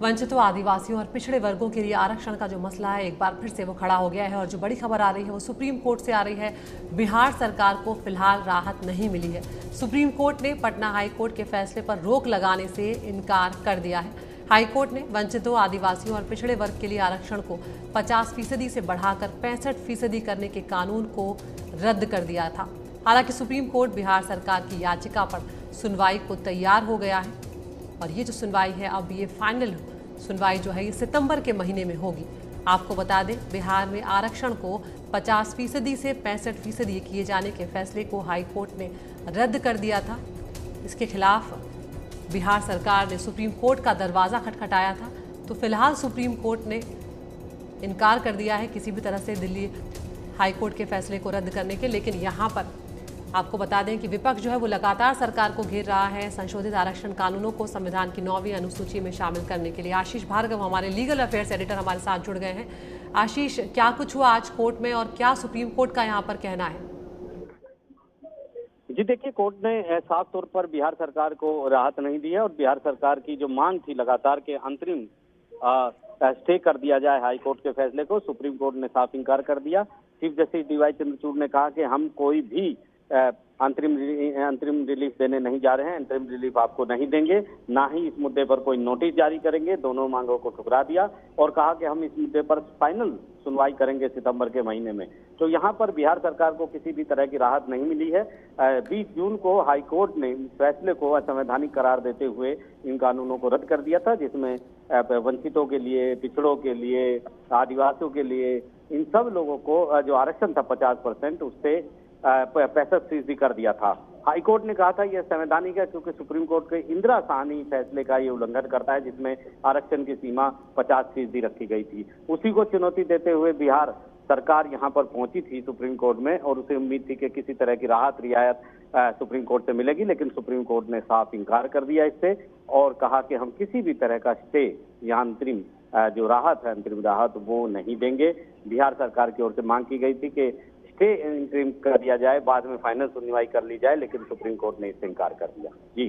वंचितों, आदिवासियों और पिछड़े वर्गों के लिए आरक्षण का जो मसला है एक बार फिर से वो खड़ा हो गया है और जो बड़ी खबर आ रही है वो सुप्रीम कोर्ट से आ रही है। बिहार सरकार को फिलहाल राहत नहीं मिली है। सुप्रीम कोर्ट ने पटना हाई कोर्ट के फैसले पर रोक लगाने से इनकार कर दिया है। हाई कोर्ट ने वंचितों, आदिवासियों और पिछड़े वर्ग के लिए आरक्षण को 50% से बढ़ाकर 65% करने के कानून को रद्द कर दिया था। हालांकि सुप्रीम कोर्ट बिहार सरकार की याचिका पर सुनवाई को तैयार हो गया है और ये जो सुनवाई है अब ये फाइनल सुनवाई जो है ये सितंबर के महीने में होगी। आपको बता दें, बिहार में आरक्षण को 50% से 65% किए जाने के फैसले को हाई कोर्ट ने रद्द कर दिया था। इसके खिलाफ बिहार सरकार ने सुप्रीम कोर्ट का दरवाज़ा खटखटाया था, तो फिलहाल सुप्रीम कोर्ट ने इनकार कर दिया है किसी भी तरह से दिल्ली हाई कोर्ट के फैसले को रद्द करने के। लेकिन यहाँ पर आपको बता दें कि विपक्ष जो है वो लगातार सरकार को घेर रहा है संशोधित आरक्षण कानूनों को संविधान की 9वीं अनुसूची में शामिल करने के लिए। आशीष भार्गव हमारे लीगल अफेयर्स एडिटर हमारे साथ जुड़ गए हैं। आशीष, क्या कुछ हुआ आज कोर्ट में और क्या सुप्रीम कोर्ट का यहाँ पर कहना है? जी देखिए, कोर्ट ने साफ तौर पर बिहार सरकार को राहत नहीं दी है और बिहार सरकार की जो मांग थी लगातार के अंतरिम स्टे कर दिया जाए हाई कोर्ट के फैसले को, सुप्रीम कोर्ट ने साफ इंकार कर दिया। चीफ जस्टिस डीवाई चंद्रचूड़ ने कहा कि हम कोई भी अंतरिम रिलीफ देने नहीं जा रहे हैं, अंतरिम रिलीफ आपको नहीं देंगे, ना ही इस मुद्दे पर कोई नोटिस जारी करेंगे। दोनों मांगों को ठुकरा दिया और कहा कि हम इस मुद्दे पर फाइनल सुनवाई करेंगे सितंबर के महीने में। तो यहाँ पर बिहार सरकार को किसी भी तरह की राहत नहीं मिली है। 20 जून को हाई कोर्ट ने फैसले को असंवैधानिक करार देते हुए इन कानूनों को रद्द कर दिया था, जिसमें वंचितों के लिए, पिछड़ों के लिए, आदिवासियों के लिए, इन सब लोगों को जो आरक्षण था 50% उससे 65% कर दिया था। हाई कोर्ट ने कहा था यह संवैधानिक है क्योंकि सुप्रीम कोर्ट के इंदिरा साहनी फैसले का ये उल्लंघन करता है, जिसमें आरक्षण की सीमा 50% रखी गई थी। उसी को चुनौती देते हुए बिहार सरकार यहाँ पर पहुंची थी सुप्रीम कोर्ट में और उसे उम्मीद थी कि किसी तरह की राहत रियायत सुप्रीम कोर्ट से मिलेगी, लेकिन सुप्रीम कोर्ट ने साफ इंकार कर दिया इससे और कहा कि हम किसी भी तरह का स्टे या अंतरिम जो राहत है, अंतरिम राहत वो नहीं देंगे। बिहार सरकार की ओर से मांग की गई थी कि स्टे इंटरिम कर दिया जाए, बाद में फाइनल सुनवाई कर ली जाए, लेकिन सुप्रीम कोर्ट ने इससे इंकार कर दिया। जी।